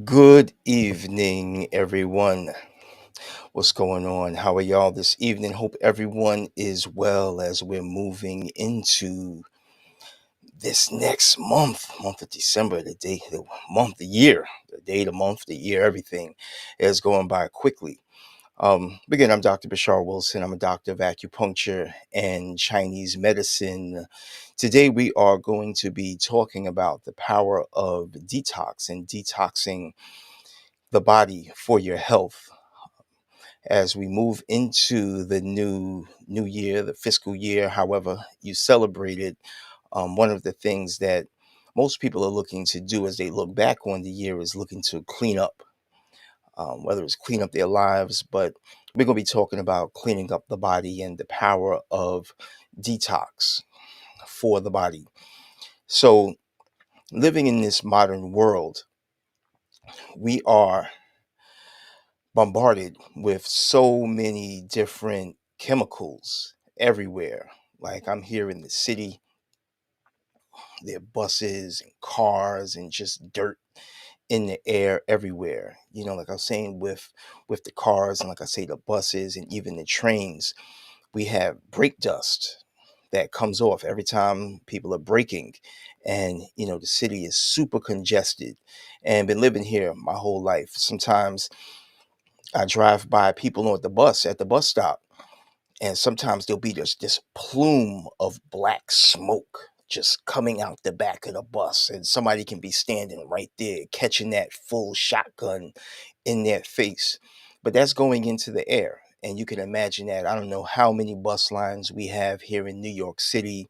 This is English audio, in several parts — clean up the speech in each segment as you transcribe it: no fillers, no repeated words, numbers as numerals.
Good evening, everyone. What's going on? How are y'all this evening? Hope everyone is well as we're moving into this next month of December, the month, the year, the day, the month, the year, everything is going by quickly. Again, I'm Dr. Bashar Wilson. I'm a doctor of acupuncture and Chinese medicine. Today, we are going to be talking about the power of detox and detoxing the body for your health as we move into the new year, the fiscal year, however you celebrate it. One of the things that most people are looking to do as they look back on the year is looking to clean up, whether it's clean up their lives, but we're going to be talking about cleaning up the body and the power of detox for the body. So, living in this modern world, we are bombarded with so many different chemicals everywhere. Like I'm here in the city, there are buses and cars and just dirt in the air everywhere. Like I was saying with the cars and like I say the buses and even the trains, we have brake dust that comes off every time people are braking. And the city is super congested and been living here my whole life. Sometimes I drive by people on at the bus stop, and sometimes there'll be this plume of black smoke just coming out the back of the bus, and somebody can be standing right there catching that full shotgun in their face. But that's going into the air. And you can imagine that. I don't know how many bus lines we have here in New York City,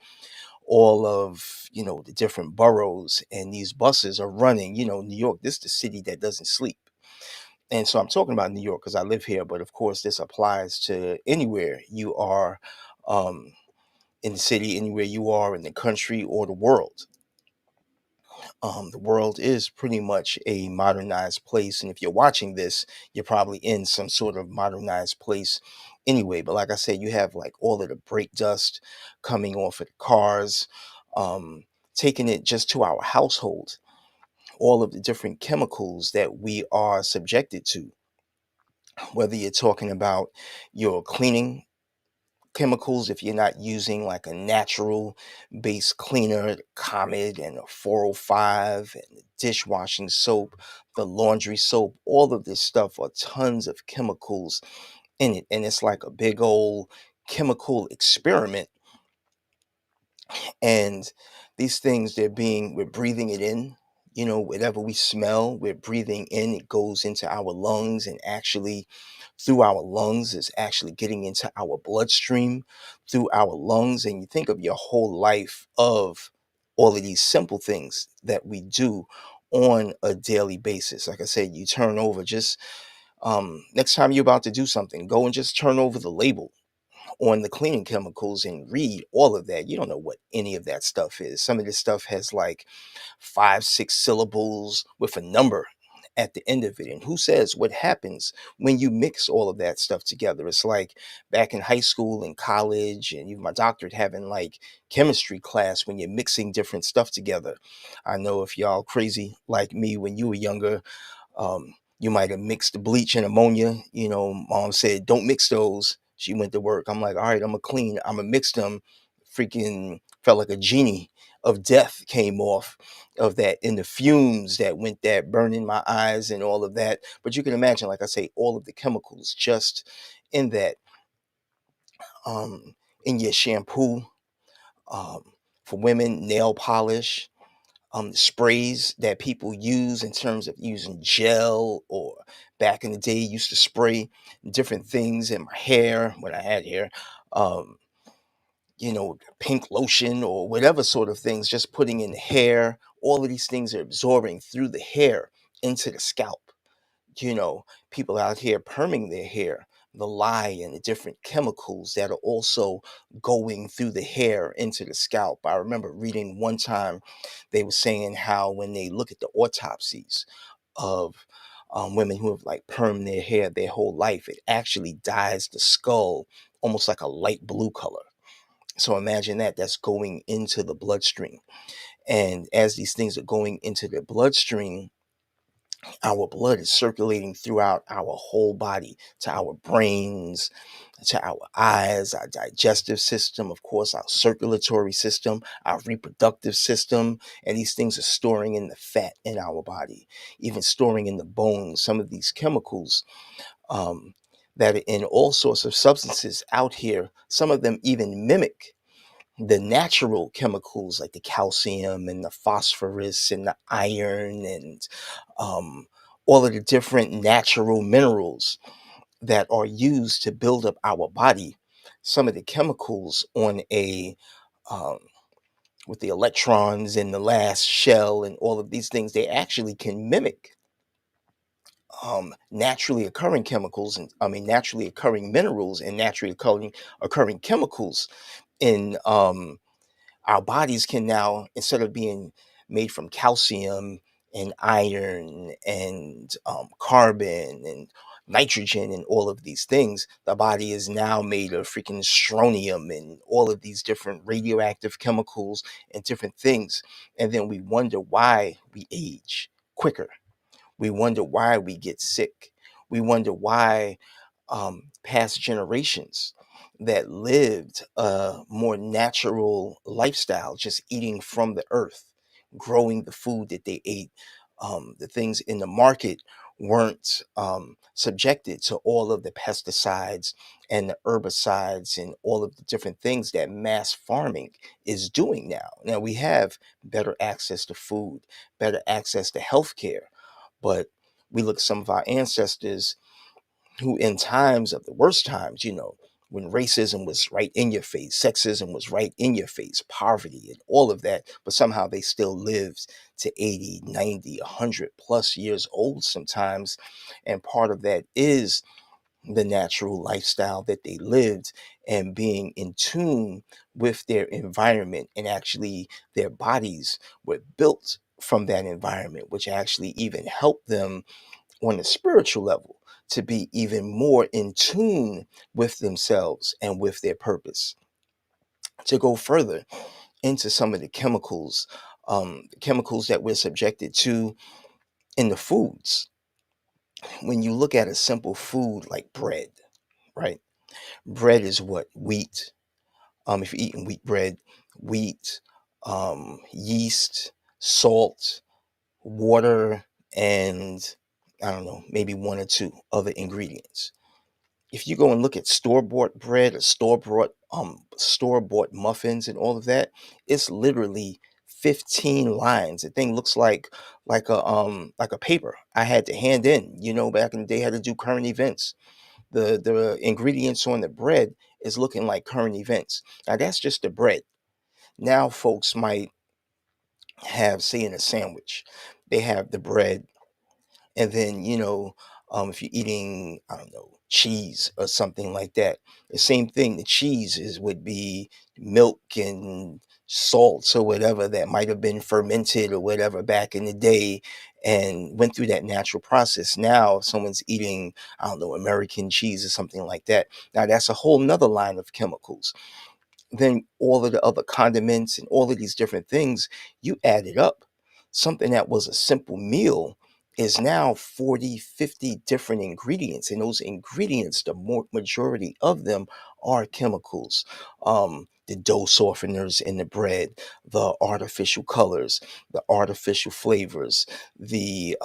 all of the different boroughs, and these buses are running. New York, this is the city that doesn't sleep. And so I'm talking about New York because I live here, but of course this applies to anywhere you are, um, in the city, anywhere you are in the country or the world. The world is pretty much a modernized place, and if you're watching this, you're probably in some sort of modernized place anyway. But like I said, you have like all of the brake dust coming off of the cars, um, taking it just to our household, all of the different chemicals that we are subjected to, whether you're talking about your cleaning chemicals, if you're not using like a natural base cleaner, the Comet and a 405 and the dishwashing soap, the laundry soap, all of this stuff are tons of chemicals in it. And it's like a big old chemical experiment. And these things, we're breathing it in. Whatever we smell, we're breathing in. It goes into our lungs, and actually through our lungs is actually getting into our bloodstream through our lungs. And you think of your whole life of all of these simple things that we do on a daily basis. Like I said, you turn over just next time you're about to do something, go and just turn over the label on the cleaning chemicals and read all of that. You don't know what any of that stuff is. Some of this stuff has like 5, 6 syllables with a number at the end of it. And who says what happens when you mix all of that stuff together? It's like back in high school and college and even my doctorate having like chemistry class when you're mixing different stuff together. I know if y'all crazy like me when you were younger, you might have mixed the bleach and ammonia. Mom said, don't mix those. She went to work. I'm like, all right, I'm gonna mix them. Freaking felt like a genie of death came off of that, in the fumes that went that burning my eyes and all of that. But you can imagine, like I say, all of the chemicals just in that, um, in your shampoo, um, for women, nail polish, sprays that people use in terms of using gel, or back in the day used to spray different things in my hair when I had hair, um, pink lotion or whatever sort of things, just putting in the hair. All of these things are absorbing through the hair into the scalp. People out here perming their hair, the lye and the different chemicals that are also going through the hair into the scalp. I remember reading one time they were saying how when they look at the autopsies of women who have like permed their hair their whole life, it actually dyes the skull almost like a light blue color. So imagine that's going into the bloodstream. And as these things are going into the bloodstream, Our blood is circulating throughout our whole body to our brains, to our eyes, our digestive system, of course, our circulatory system, our reproductive system. And these things are storing in the fat in our body, even storing in the bones. Some of these chemicals um, that are in all sorts of substances out here, some of them even mimic the natural chemicals like the calcium and the phosphorus and the iron and um, all of the different natural minerals that are used to build up our body. Some of the chemicals on a um, with the electrons in the last shell and all of these things, they actually can mimic naturally occurring chemicals, and I mean naturally occurring minerals and naturally occurring chemicals in our bodies. Can now, instead of being made from calcium and iron and carbon and nitrogen and all of these things, the body is now made of freaking strontium and all of these different radioactive chemicals and different things. And then we wonder why we age quicker. We wonder why we get sick. We wonder why past generations that lived a more natural lifestyle, just eating from the earth, growing the food that they ate, the things in the market weren't subjected to all of the pesticides and the herbicides and all of the different things that mass farming is doing now. Now we have better access to food, better access to healthcare, but we look at some of our ancestors who, in times of the worst times, when racism was right in your face, sexism was right in your face, poverty and all of that, but somehow they still lived to 80, 90, 100 plus years old sometimes. And part of that is the natural lifestyle that they lived and being in tune with their environment. And actually, their bodies were built from that environment, which actually even helped them on a spiritual level to be even more in tune with themselves and with their purpose. To go further into some of the chemicals that we're subjected to in the foods. When you look at a simple food like bread, right? Bread is what? Wheat. If you're eating wheat bread, wheat, yeast, salt, water, and I don't know, maybe one or two other ingredients. If you go and look at store-bought bread or store-bought muffins and all of that, it's literally 15 lines. The thing looks like a paper I had to hand in, back in the day, I had to do current events. The ingredients on the bread is looking like current events. Now that's just the bread. Now folks might have, say, in a sandwich, they have the bread, and then if you're eating, I don't know, cheese or something like that, the same thing. The cheese is would be milk and salts or whatever that might have been fermented or whatever back in the day and went through that natural process. Now if someone's eating, I don't know, American cheese or something like that, now that's a whole nother line of chemicals. Then all of the other condiments and all of these different things, you add it up. Something that was a simple meal is now 40, 50 different ingredients. And those ingredients, the more majority of them are chemicals. The dough softeners in the bread, the artificial colors, the artificial flavors, the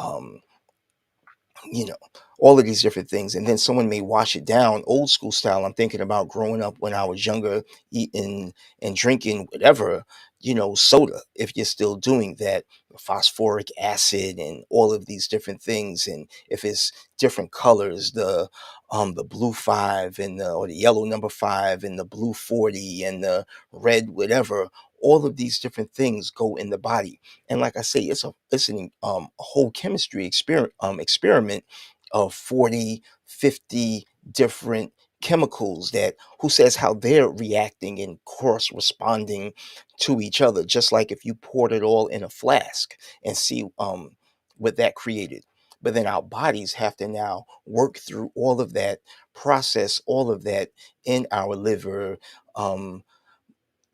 you know, all of these different things. And then someone may wash it down old school style. I'm thinking about growing up when I was younger, eating and drinking whatever, soda, if you're still doing that, phosphoric acid and all of these different things. And if it's different colors, the blue 5 and or the yellow number 5 and the blue 40 and the red whatever, all of these different things go in the body. And like I say, a whole chemistry experiment of 40, 50 different chemicals that who says how they're reacting and cross responding to each other, just like if you poured it all in a flask and see what that created. But then our bodies have to now work through all of that, process all of that in our liver, um,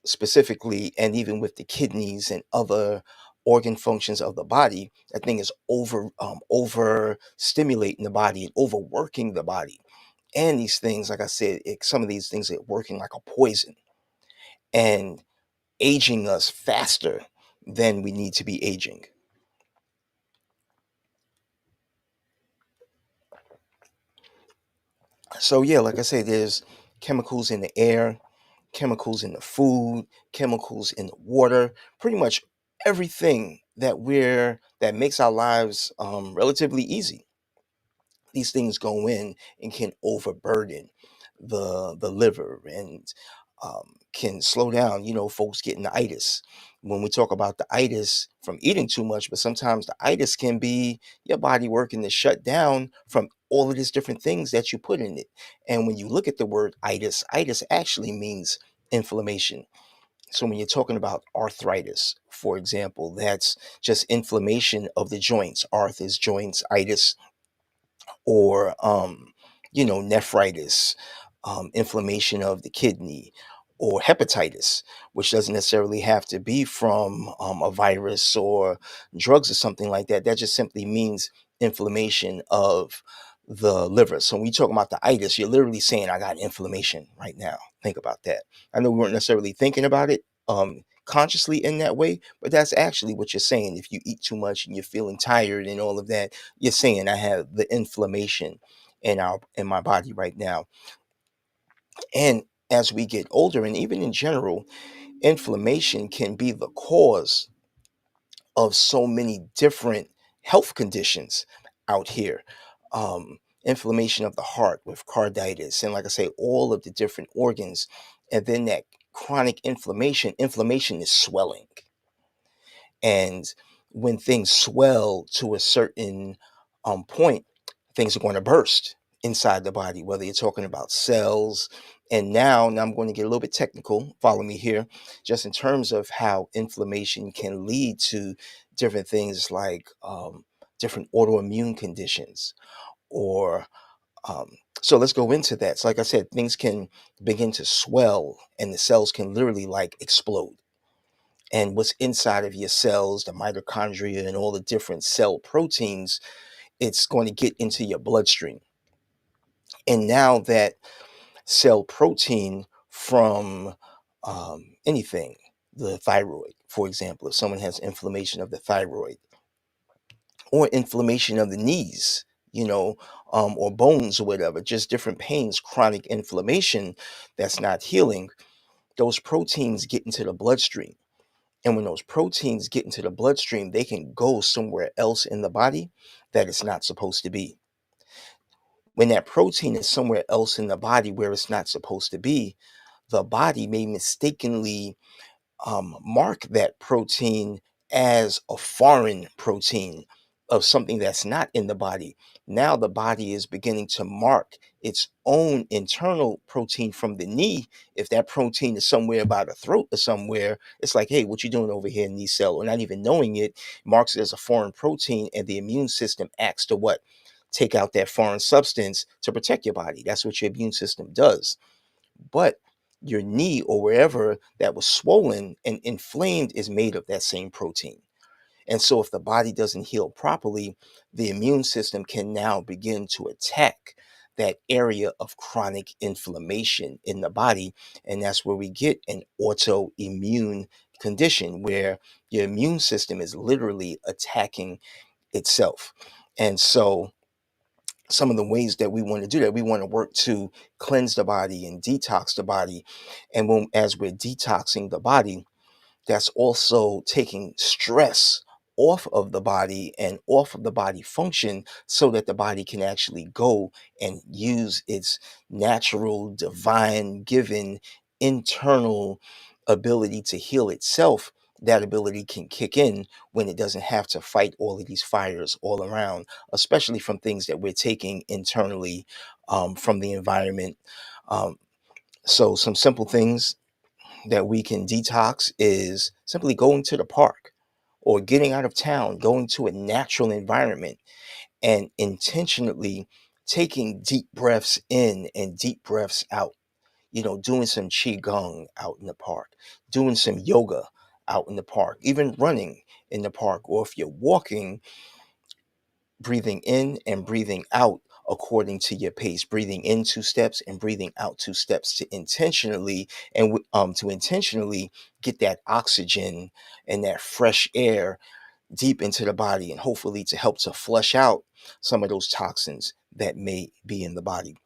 specifically, and even with the kidneys and other organ functions of the body, that thing is over stimulating the body and overworking the body. And these things, like I said, some of these things are working like a poison and aging us faster than we need to be aging. So yeah, like I said, there's chemicals in the air, chemicals in the food, chemicals in the water, pretty much everything that makes our lives relatively easy. These things go in and can overburden the liver and can slow down, folks getting the itis. When we talk about the itis from eating too much, but sometimes the itis can be your body working to shut down from all of these different things that you put in it. And when you look at the word itis actually means inflammation. So when you're talking about arthritis, for example, that's just inflammation of the joints. Arth is joints, itis, or nephritis, inflammation of the kidney, or hepatitis, which doesn't necessarily have to be from a virus or drugs or something like that. That just simply means inflammation of the liver. So when you talk about the itis, you're literally saying, I got inflammation right now. Think about that. I know we weren't necessarily thinking about it consciously in that way, but that's actually what you're saying. If you eat too much and you're feeling tired and all of that, you're saying, I have the inflammation in my body right now. And as we get older, and even in general, inflammation can be the cause of so many different health conditions out here. Inflammation of the heart with carditis, and like I say, all of the different organs. And then that chronic inflammation is swelling. And when things swell to a certain point, things are going to burst inside the body, whether you're talking about cells. And now I'm going to get a little bit technical. Follow me here, just in terms of how inflammation can lead to different things like different autoimmune conditions or um, so let's go into that. So like I said, things can begin to swell and the cells can literally like explode, and what's inside of your cells, the mitochondria and all the different cell proteins, it's going to get into your bloodstream. And now that cell protein from anything, the thyroid, for example, if someone has inflammation of the thyroid or inflammation of the knees, or bones or whatever, just different pains, chronic inflammation that's not healing, those proteins get into the bloodstream. And when those proteins get into the bloodstream, they can go somewhere else in the body that it's not supposed to be. When that protein is somewhere else in the body where it's not supposed to be, the body may mistakenly mark that protein as a foreign protein of something that's not in the body. Now the body is beginning to mark its own internal protein from the knee. If that protein is somewhere by the throat or somewhere, it's like, hey, what you doing over here, knee cell? Or not even knowing it, marks it as a foreign protein, and the immune system acts to what? Take out that foreign substance to protect your body. That's what your immune system does. But your knee or wherever that was swollen and inflamed is made of that same protein. And so, if the body doesn't heal properly, the immune system can now begin to attack that area of chronic inflammation in the body. And that's where we get an autoimmune condition where your immune system is literally attacking itself. And so, some of the ways that we want to do that, we want to work to cleanse the body and detox the body. And as we're detoxing the body, that's also taking stress off of the body and off of the body function so that the body can actually go and use its natural, divine given internal ability to heal itself. That ability can kick in when it doesn't have to fight all of these fires all around, especially from things that we're taking internally from the environment. Um, so, some simple things that we can detox is simply going to the park or getting out of town, going to a natural environment and intentionally taking deep breaths in and deep breaths out. Doing some qigong out in the park, doing some yoga out in the park, even running in the park, or if you're walking, breathing in and breathing out according to your pace, breathing in 2 steps and breathing out 2 steps to intentionally to intentionally get that oxygen and that fresh air deep into the body, and hopefully to help to flush out some of those toxins that may be in the body.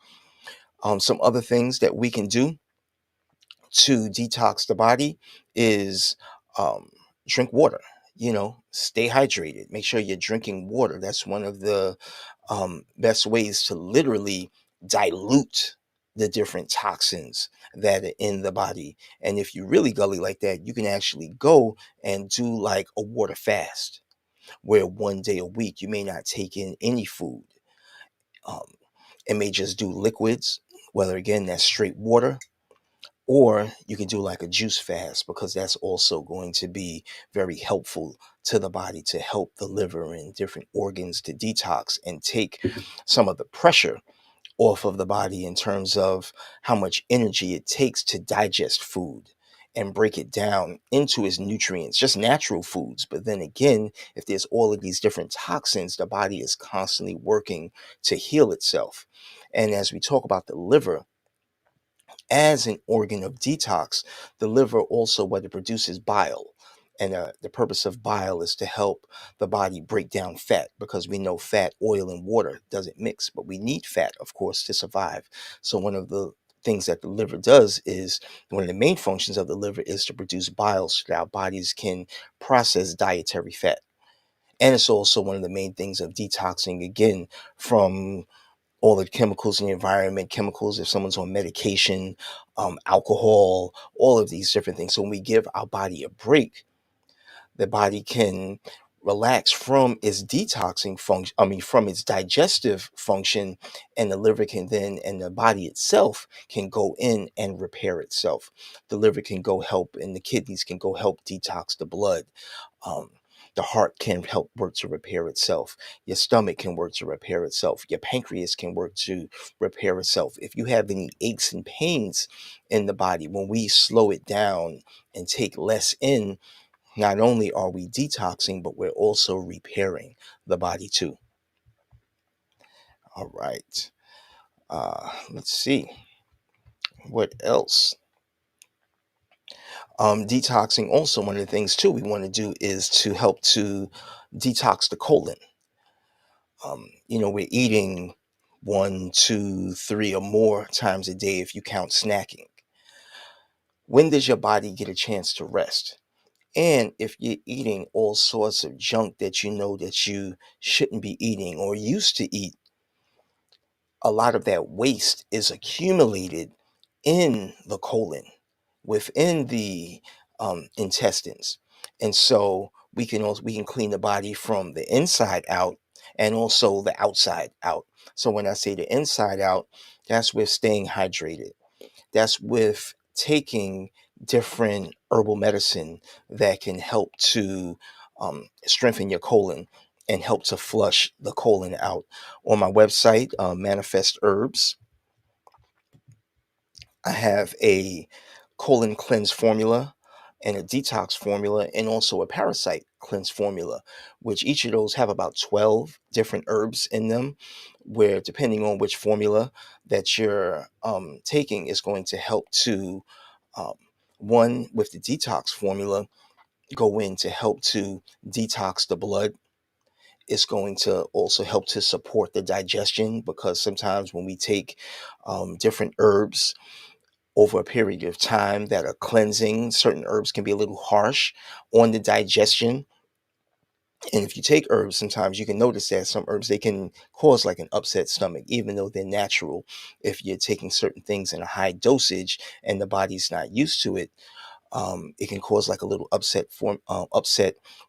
Some other things that we can do to detox the body is um, drink water. Stay hydrated. Make sure you're drinking water. That's one of the best ways to literally dilute the different toxins that are in the body. And if you really gully like that, you can actually go and do like a water fast, where one day a week you may not take in any food. Um, it may just do liquids, whether again that's straight water, or you can do like a juice fast, because that's also going to be very helpful to the body, to help the liver and different organs to detox and take some of the pressure off of the body in terms of how much energy it takes to digest food and break it down into its nutrients, just natural foods. But then again, if there's all of these different toxins, the body is constantly working to heal itself. And as we talk about the liver, as an organ of detox, the liver also, what it produces, bile. And the purpose of bile is to help the body break down fat, because we know fat, oil, and water doesn't mix, but we need fat, of course, to survive. So one of the things that the liver does is, one of the main functions of the liver is to produce bile so that our bodies can process dietary fat. And it's also one of the main things of detoxing, again, from all the chemicals in the environment, chemicals if someone's on medication, alcohol, all of these different things. So when we give our body a break, the body can relax from its detoxing function, from its digestive function, and the liver can then, and the body itself can go in and repair itself. The liver can go help, and the kidneys can go help detox the blood. um, the heart can help work to repair itself. Your stomach can work to repair itself. Your pancreas can work to repair itself. If you have any aches and pains in the body, when we slow it down and take less in, not only are we detoxing, but we're also repairing the body too. All right. Let's see what else. Detoxing, also one of the things too we want to do is to help to detox the colon. We're eating 1, 2, 3, or more times a day if you count snacking. When does your body get a chance to rest? And if you're eating all sorts of junk that you know that you shouldn't be eating or used to eat, a lot of that waste is accumulated in the colon, within the intestines. And so we can clean the body from the inside out and also the outside out. So when I say the inside out, that's with staying hydrated. That's with taking different herbal medicine that can help to strengthen your colon and help to flush the colon out. On my website, Manifest Herbs, I have a colon cleanse formula and a detox formula, and also a parasite cleanse formula, which each of those have about 12 different herbs in them, where depending on which formula that you're taking is going to help to, um, one, with the detox formula, go in to help to detox the blood. It's going to also help to support the digestion, because sometimes when we take different herbs over a period of time that are cleansing, certain herbs can be a little harsh on the digestion. And if you take herbs, sometimes you can notice that some herbs, they can cause like an upset stomach, even though they're natural. If you're taking certain things in a high dosage and the body's not used to it, it can cause like a little upset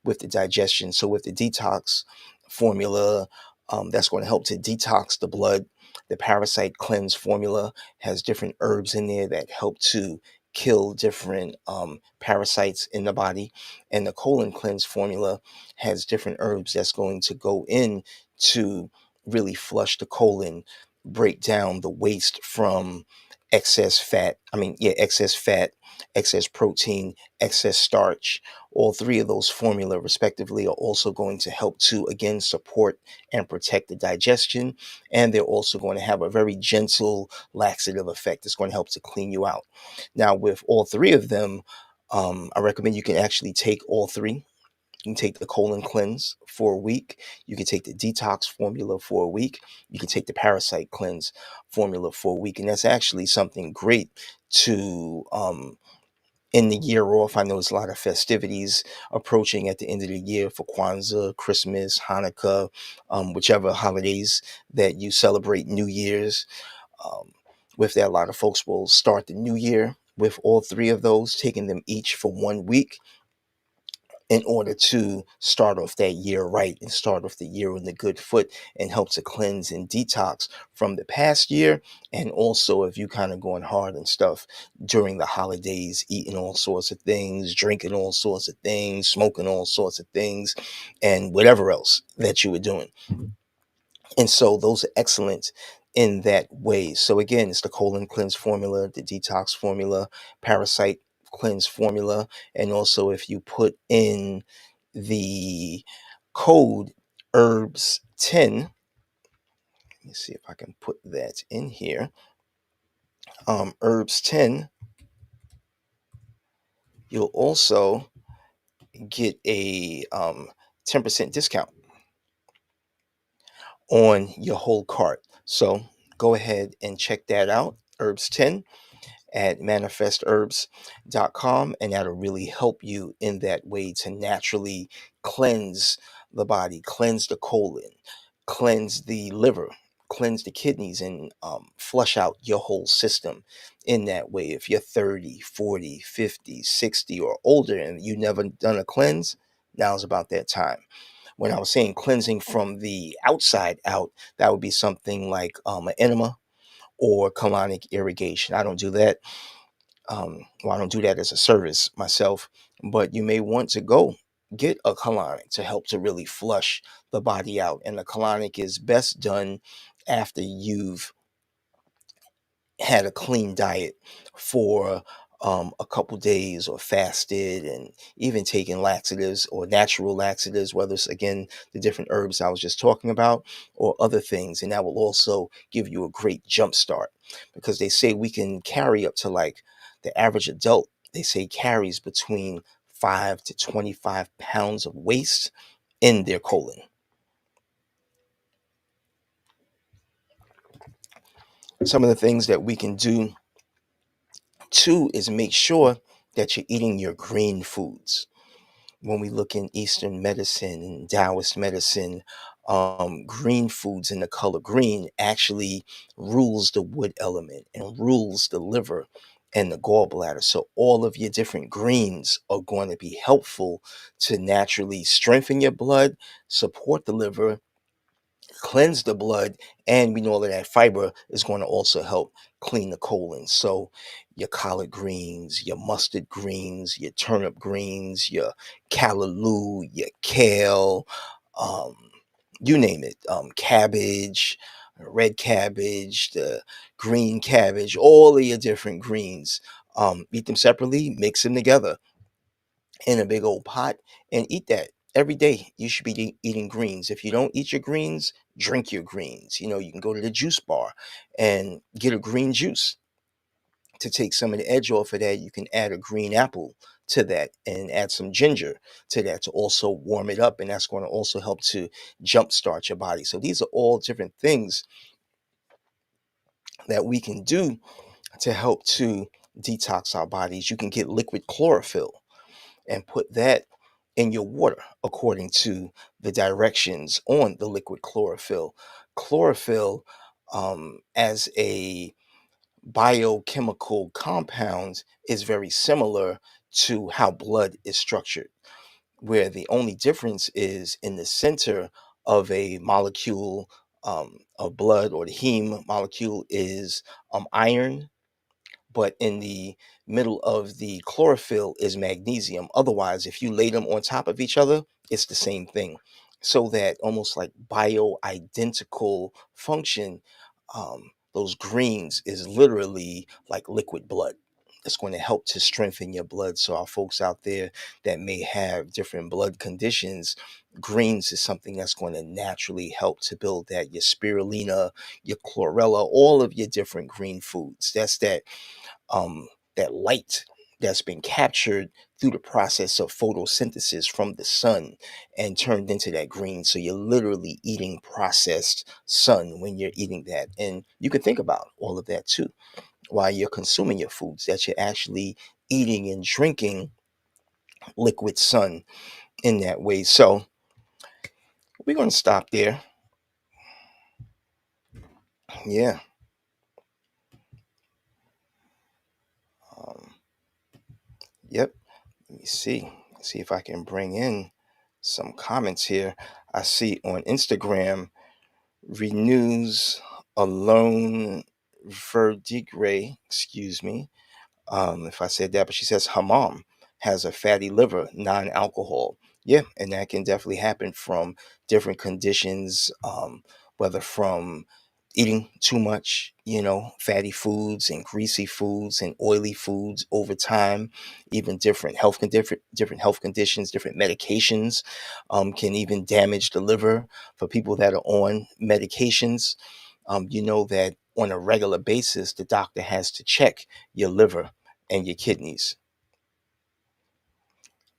with the digestion. So with the detox formula, that's going to help to detox the blood. The parasite cleanse formula has different herbs in there that help to kill different parasites in the body. And the colon cleanse formula has different herbs that's going to go in to really flush the colon, break down the waste from excess fat. Excess fat, excess protein, excess starch. All three of those formula, respectively, are also going to help to, again, support and protect the digestion. And they're also going to have a very gentle laxative effect. It's going to help to clean you out. Now, with all three of them, I recommend you can actually take all three. You can take the colon cleanse for a week. You can take the detox formula for a week. You can take the parasite cleanse formula for a week. And that's actually something great to end the year off. I know there's a lot of festivities approaching at the end of the year for Kwanzaa, Christmas, Hanukkah, whichever holidays that you celebrate, New Year's. Um, with that, a lot of folks will start the new year with all three of those, taking them each for 1 week in order to start off that year right and start off the year on the good foot and help to cleanse and detox from the past year. And also, if you kind of going hard and stuff during the holidays, eating all sorts of things, drinking all sorts of things, smoking all sorts of things, and whatever else that you were doing. And so those are excellent in that way. So again, it's the colon cleanse formula, the detox formula, parasite cleanse formula. And also, if you put in the code herbs 10, let me see if I can put that in here. Herbs 10, you'll also get a 10% discount on your whole cart. So go ahead and check that out. Herbs 10 at manifestherbs.com, and that'll really help you in that way to naturally cleanse the body, cleanse the colon, cleanse the liver, cleanse the kidneys, and flush out your whole system in that way. If you're 30, 40, 50, 60, or older and you never done a cleanse, now's about that time. When I was saying cleansing from the outside out, that would be something like an enema or colonic irrigation. I don't do that. I don't do that as a service myself, but you may want to go get a colonic to help to really flush the body out. And the colonic is best done after you've had a clean diet for a couple days, or fasted, and even taking laxatives or natural laxatives, whether it's, again, the different herbs I was just talking about or other things. And that will also give you a great jump start, because they say we can carry up to, like, the average adult, they say, carries between 5 to 25 pounds of waste in their colon. Some of the things that we can do too is make sure that you're eating your green foods. When we look in Eastern medicine and Taoist medicine, green foods in the color green actually rules the wood element and rules the liver and the gallbladder. So all of your different greens are going to be helpful to naturally strengthen your blood, support the liver, cleanse the blood, and we know that fiber is going to also help clean the colon. So your collard greens, your mustard greens, your turnip greens, your callaloo, your kale, um, you name it, cabbage, red cabbage, the green cabbage, all of your different greens. Eat them separately, mix them together in a big old pot, and eat that every day. You should be eating greens. If you don't eat your greens, drink your greens. You can go to the juice bar and get a green juice to take some of the edge off of that. You can add a green apple to that and add some ginger to that to also warm it up, and that's going to also help to jumpstart your body. So these are all different things that we can do to help to detox our bodies. You can get liquid chlorophyll and put that in your water according to the directions on the liquid chlorophyll. Chlorophyll, as a biochemical compound, is very similar to how blood is structured, where the only difference is in the center of a molecule of blood, or the heme molecule, is iron, but in the middle of the chlorophyll is magnesium. Otherwise, if you lay them on top of each other, it's the same thing. So that almost like bio-identical function, those greens is literally like liquid blood. It's going to help to strengthen your blood. So our folks out there that may have different blood conditions, greens is something that's going to naturally help to build that. Your spirulina, your chlorella, all of your different green foods. That's um, that light that's been captured through the process of photosynthesis from the sun and turned into that green. So you're literally eating processed sun when you're eating that. And you can think about all of that too while you're consuming your foods, that you're actually eating and drinking liquid sun in that way. So we're going to stop there. Yeah. Um, yep. Let me see. See if I can bring in some comments here. I see on Instagram, renews alone verdigre, excuse me, if I said that, but she says her mom has a fatty liver, non-alcohol. Yeah, and that can definitely happen from different conditions, whether from eating too much, fatty foods and greasy foods and oily foods over time, even different health conditions, different medications, can even damage the liver for people that are on medications. You know that on a regular basis, the doctor has to check your liver and your kidneys.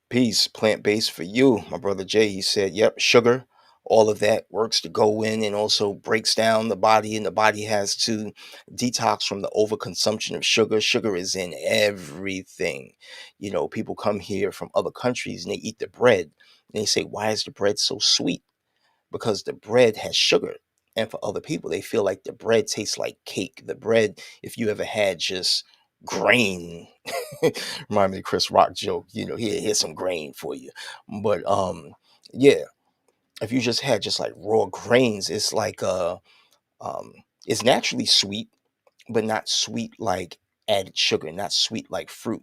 Peace, plant based for you. My brother Jay, he said, yep, sugar, all of that works to go in and also breaks down the body, and the body has to detox from the overconsumption of sugar. Sugar is in everything. People come here from other countries and they eat the bread and they say, why is the bread so sweet? Because the bread has sugar. And for other people, they feel like the bread tastes like cake. The bread, if you ever had just grain, remind me of Chris Rock joke, here's some grain for you. But yeah, if you just had just like raw grains, it's like um it's naturally sweet, but not sweet like added sugar, not sweet like fruit.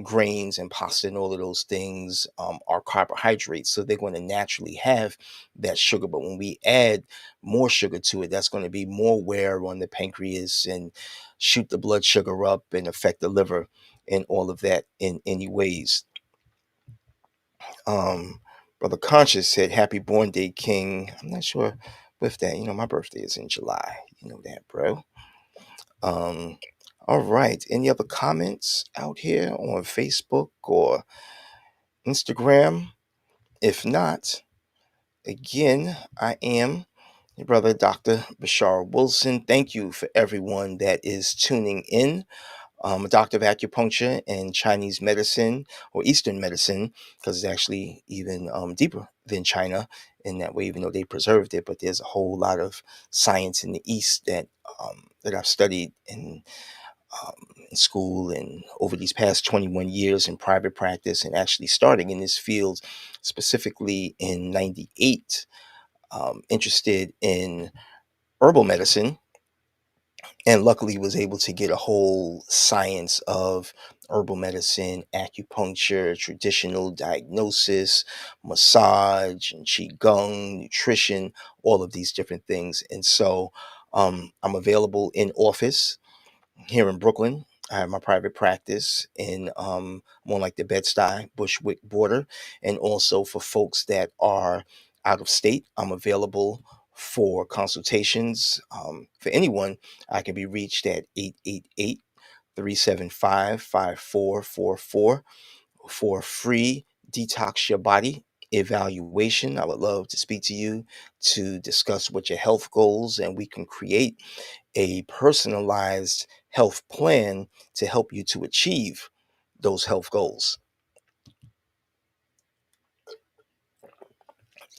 Grains and pasta and all of those things are carbohydrates, so they're going to naturally have that sugar. But when we add more sugar to it, that's going to be more wear on the pancreas and shoot the blood sugar up and affect the liver and all of that in any ways. um Brother Conscious said, happy born day, King. I'm not sure with that. My birthday is in July, that, bro. um, all right. Any other comments out here on Facebook or Instagram? If not, again, I am your brother, Dr. Bashar Wilson. Thank you for everyone that is tuning in. A doctor of acupuncture and Chinese medicine, or Eastern medicine, because it's actually even deeper than China in that way, even though they preserved it. But there's a whole lot of science in the East that I've studied in school and over these past 21 years in private practice, and actually starting in this field specifically in 98, interested in herbal medicine, and luckily was able to get a whole science of herbal medicine, acupuncture, traditional diagnosis, massage, and qigong, nutrition, all of these different things. And so I'm available in office here in Brooklyn. I have my private practice in more like the Bed-Stuy, Bushwick border. And also for folks that are out of state, I'm available for consultations. For anyone, I can be reached at 888-375-5444 for a free detox your body evaluation. I would love to speak to you to discuss what your health goals, and we can create a personalized health plan to help you to achieve those health goals.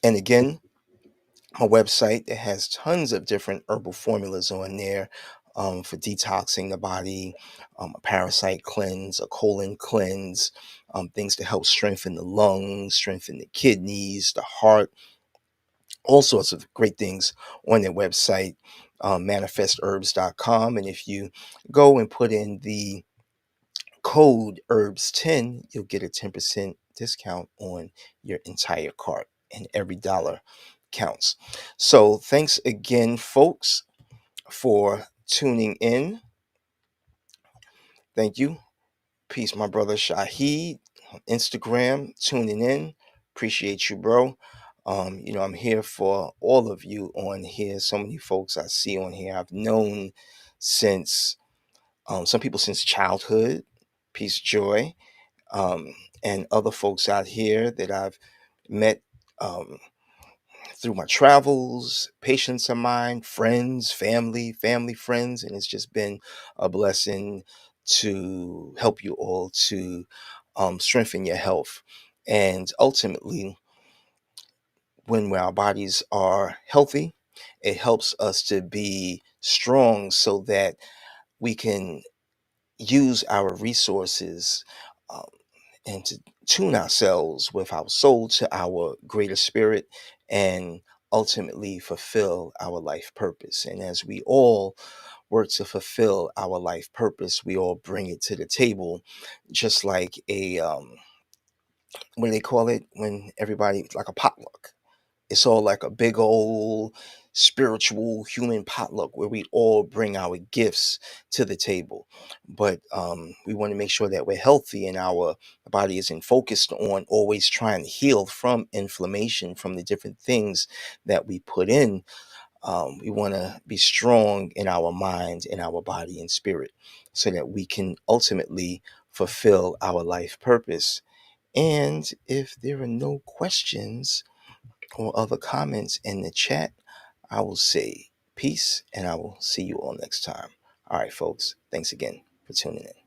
And again, my website that has tons of different herbal formulas on there, for detoxing the body, a parasite cleanse, a colon cleanse, things to help strengthen the lungs, strengthen the kidneys, the heart, all sorts of great things on their website, manifestherbs.com. And if you go and put in the code herbs10, you'll get a 10% discount on your entire cart, and every dollar counts. So thanks again, folks, for tuning in. Thank you. Peace, my brother Shahid on Instagram, tuning in. Appreciate you, bro. I'm here for all of you on here. So many folks I see on here I've known since some people since childhood. Peace, joy. Um, and other folks out here that I've met through my travels, patients of mine, friends, family, friends, and it's just been a blessing to help you all to strengthen your health. And ultimately, when our bodies are healthy, it helps us to be strong so that we can use our resources um, and to tune ourselves with our soul to our greater spirit and ultimately fulfill our life purpose. And as we all work to fulfill our life purpose, we all bring it to the table, just like what do they call it when everybody, like a potluck. It's all like a big old spiritual human potluck where we all bring our gifts to the table. But we want to make sure that we're healthy and our body isn't focused on always trying to heal from inflammation from the different things that we put in. We want to be strong in our mind, in our body and spirit so that we can ultimately fulfill our life purpose. And if there are no questions, or other comments in the chat, I will say peace and I will see you all next time. All right, folks. Thanks again for tuning in.